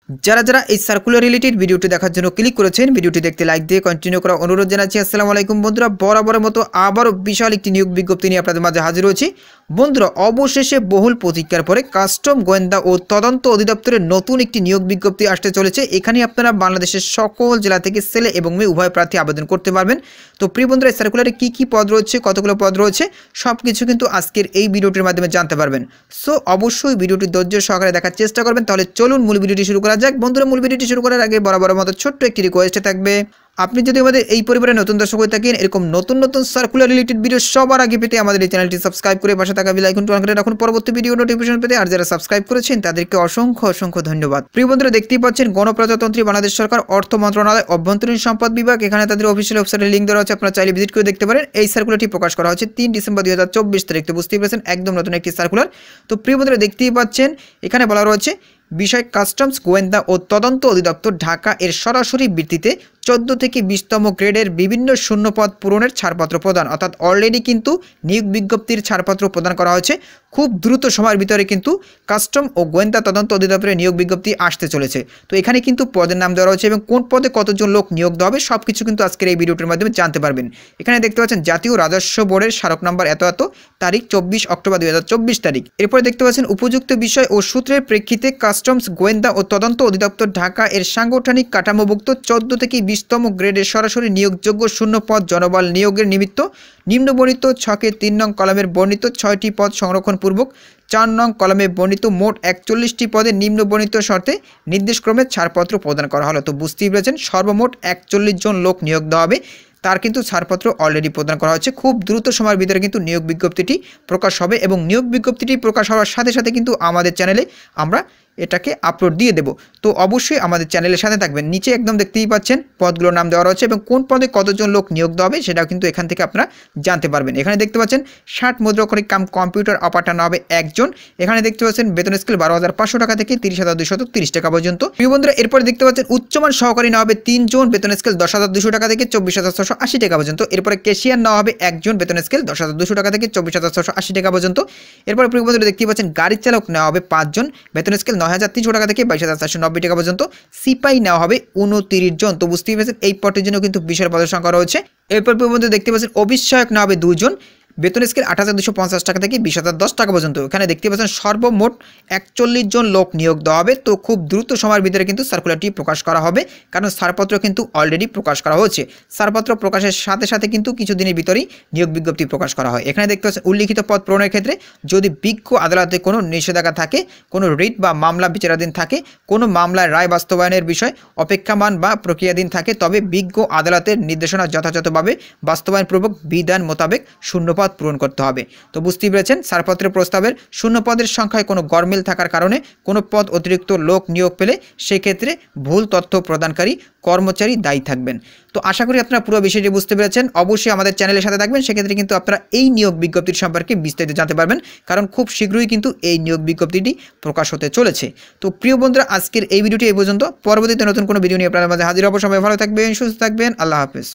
যারা এই circular related ভিডিওটি দেখার জন্য ক্লিক করেছেন, ভিডিওটি দেখতে লাইক দিয়ে কন্টিনিউ করা অনুরোধ জানাচ্ছি। আসসালামু আলাইকুম বন্ধুরা, বরাবরের মতো আবারও বিশাল একটি নিয়োগ বিজ্ঞপ্তি নিয়ে আপনাদের মাঝে হাজির হয়েছি। বন্ধুরা, অবশেষে বহুল প্রতীক্ষার পরে কাস্টম গোয়েন্দা ও তদন্ত অধিদপ্তরের নতুন একটি নিয়োগ বিজ্ঞপ্তি আসতে চলেছে। এখানে আপনারা বাংলাদেশের সকল জেলা থেকে ছেলে এবং মেয়ে উভয় প্রার্থী আবেদন করতে পারবেন। তো প্রিয় বন্ধুরা, এই সার্কুলারে কী পদ রয়েছে, কতগুলো পদ রয়েছে, সব কিছু কিন্তু আজকের এই ভিডিওটির মাধ্যমে জানতে পারবেন। সো অবশ্যই ভিডিওটি ধৈর্য সহকারে দেখার চেষ্টা করবেন। তাহলে চলুন মূল ভিডিওটি শুরু করা যাক। বন্ধুরা, মূল ভিডিওটি শুরু করার আগে বরাবরের মতো ছোট্ট একটি রিকোয়েস্ট থাকবে, আপনি যদি আমাদের এই পরিবারে নতুন দর্শক হয়ে থাকেন, এরকম নতুন সার্কুলার রিলেটেড ভিডিও সবার আগে পেতে আমাদের এই চ্যানেলটি সাবস্ক্রাইব করে পাশে থাকা বেল আইকনটি অন করে রাখুন পরবর্তী ভিডিও নোটিফিকেশন পেতে। আর যারা সাবস্ক্রাইব করেছেন তাদেরকে অসংখ্য ধন্যবাদ। প্রিয় বন্ধুরা, দেখতেই পাচ্ছেন গণপ্রজাতন্ত্রী বাংলাদেশ সরকার, অর্থ মন্ত্রণালয়, অভ্যন্তরীণ সম্পদ বিভাগ, এখানে তাদের অফিসিয়াল ওয়েবসাইটের লিঙ্ক দেওয়া আছে, আপনারা চাইলে ভিজিট করে দেখতে পারেন। এই সার্কুলারটি প্রকাশ করা হচ্ছে 3 ডিসেম্বর 2024 তারিখ। তো বুঝতেই পারছেন একদম নতুন একটি সার্কুলার। তো প্রিয় বন্ধুরা, দেখতেই পাচ্ছেন এখানে বলা রয়েছে বিষয় কাস্টমস গোয়েন্দা ও তদন্ত অধিদপ্তর ঢাকা এর সরাসরি ভিত্তিতে 14 থেকে 20তম গ্রেডের বিভিন্ন শূন্যপদ পূরণের ছাড়পত্র প্রদান। অর্থাৎ অলরেডি কিন্তু নিয়োগ বিজ্ঞপ্তির ছাড়পত্র প্রদান করা হয়েছে। খুব দ্রুত সময়ের ভিতরে কিন্তু কাস্টম ও গোয়েন্দা তদন্ত অধিদপ্তরের নিয়োগ বিজ্ঞপ্তি আসতে চলেছে। তো এখানে কিন্তু পদের নাম দেওয়া রয়েছে এবং কোন পদে কতজন লোক নিয়োগ দেওয়া হবে সব কিছু কিন্তু আজকের এই ভিডিওটির মাধ্যমে জানতে পারবেন। এখানে দেখতে পাচ্ছেন জাতীয় রাজস্ব বোর্ডের স্মারক নাম্বার এত তারিখ 24 অক্টোবর 2024 তারিখ। এরপরে দেখতে পাচ্ছেন উপযুক্ত বিষয় ও সূত্রের প্রেক্ষিতে কাস্টমস গোয়েন্দা ও তদন্ত অধিদপ্তর ঢাকা এর সাংগঠনিক কাঠামোভুক্ত 14 থেকে 20তম গ্রেডের সরাসরি নিয়োগযোগ্য শূন্যপদ জনবল নিয়োগের নিমিত্ত নিম্নবর্ণিত ছকে 3 নং কলামের বর্ণিত 6টি পদ সংরক্ষণপূর্বক 4 নং কলামে বর্ণিত মোট 41টি পদে নিম্নবর্ণিত শর্তে নির্দেশক্রমে ছাড়পত্র প্রদান করা হলো। তো বুঝতেই পেরেছেন সর্বমোট 41 জন লোক নিয়োগ দেওয়া হবে। তার কিন্তু ছাড়পত্র অলরেডি প্রদান করা হচ্ছে। খুব দ্রুত সময়ের ভিতরে কিন্তু নিয়োগ বিজ্ঞপ্তিটি প্রকাশ হবে এবং নিয়োগ বিজ্ঞপ্তিটি প্রকাশ হওয়ার সাথে সাথে কিন্তু আমাদের চ্যানেলে আমরা এটাকে আপলোড দিয়ে দেব। তো অবশ্যই আমাদের চ্যানেলের সাথে থাকবেন। নিচে একদম দেখতেই পাচ্ছেন পদগুলোর নাম দেওয়া রয়েছে এবং কোন পদে কতজন লোক নিয়োগ দেওয়া হবে সেটাও কিন্তু এখান থেকে আপনারা জানতে পারবেন। এখানে দেখতে পাচ্ছেন 60 মুদ্রাক্ষরিক কাম কম্পিউটার অপারেটর নেওয়া হবে একজন। এখানে দেখতে পাচ্ছেন বেতন স্কেল 12,500 টাকা থেকে 30,230 টাকা পর্যন্ত। প্রিয় বন্ধুরা, এরপরে দেখতে পাচ্ছেন উচ্চমান সহকারী নেওয়া হবে 3 জন, বেতন স্কেল 10,200 টাকা থেকে 24,680 টাকা পর্যন্ত। এরপরে ক্যাশিয়ার নেওয়া হবে একজন, বেতন স্কেল 10,200 টাকা থেকে 24,680 টাকা পর্যন্ত। এরপরে প্রিয় বন্ধুরা, দেখতে পাচ্ছেন গাড়ি চালক নেওয়া হবে 5 জন, বেতন স্কেল 9,300 টাকা থেকে 22,490 টাকা পর্যন্ত। সিপাহী নেওয়া হবে 29 জন। তো বুঝতেই পারছেন এই পদের জন্য কিন্তু বিশাল পদের সংখ্যা রয়েছে। এরপর প্রিয় বন্ধুরা, দেখতে পাচ্ছেন অবিষয়ক নেওয়া হবে 2 জন, বেতন স্কেল 8,250 টাকা থেকে 20,010 টাকা পর্যন্ত। এখানে দেখতে পাচ্ছেন সর্বমোট 41 জন লোক নিয়োগ দেওয়া হবে। তো খুব দ্রুত সময়ের ভিতরে কিন্তু সার্কুলারটি প্রকাশ করা হবে, কারণ ছাড়পত্র কিন্তু অলরেডি প্রকাশ করা হয়েছে। ছাড়পত্র প্রকাশের সাথে সাথে কিন্তু কিছুদিনের ভিতরেই নিয়োগ বিজ্ঞপ্তি প্রকাশ করা হয়। এখানে দেখতে পাচ্ছেন উল্লিখিত পদ পূরণের ক্ষেত্রে যদি বিজ্ঞ আদালতে কোনো নিষেধাজ্ঞা থাকে, কোনো রিট বা মামলা বিচারাধীন থাকে, কোনো মামলায় রায় বাস্তবায়নের বিষয় অপেক্ষমান বা প্রক্রিয়াধীন থাকে, তবে বিজ্ঞ আদালতের নির্দেশনা যথাযথভাবে বাস্তবায়নপূর্বক বিধান মোতাবেক শূন্যপদ পূরণ করতে হবে। তো বুঝতেই পেরেছেন ছাড়পত্রের প্রস্তাবের শূন্যপদের সংখ্যায় কোনো গরমিল থাকার কারণে কোনো পদ অতিরিক্ত লোক নিয়োগ পেলে সেক্ষেত্রে ভুল তথ্য প্রদানকারী কর্মচারী দায়ী থাকবেন। তো আশা করি আপনারা পুরো বিষয়টি বুঝতে পেরেছেন। অবশ্যই আমাদের চ্যানেলের সাথে থাকবেন, সেক্ষেত্রে কিন্তু আপনারা এই নিয়োগ বিজ্ঞপ্তির সম্পর্কে বিস্তারিত জানতে পারবেন, কারণ খুব শীঘ্রই কিন্তু এই নিয়োগ বিজ্ঞপ্তিটি প্রকাশ হতে চলেছে। তো প্রিয় বন্ধুরা, আজকের এই ভিডিওটি এই পর্যন্ত। পরবর্তীতে নতুন কোনো ভিডিও নিয়ে আপনাদের মাঝে হাজির হব। সবাই ভালো থাকবেন, সুস্থ থাকবেন। আল্লাহ হাফেজ।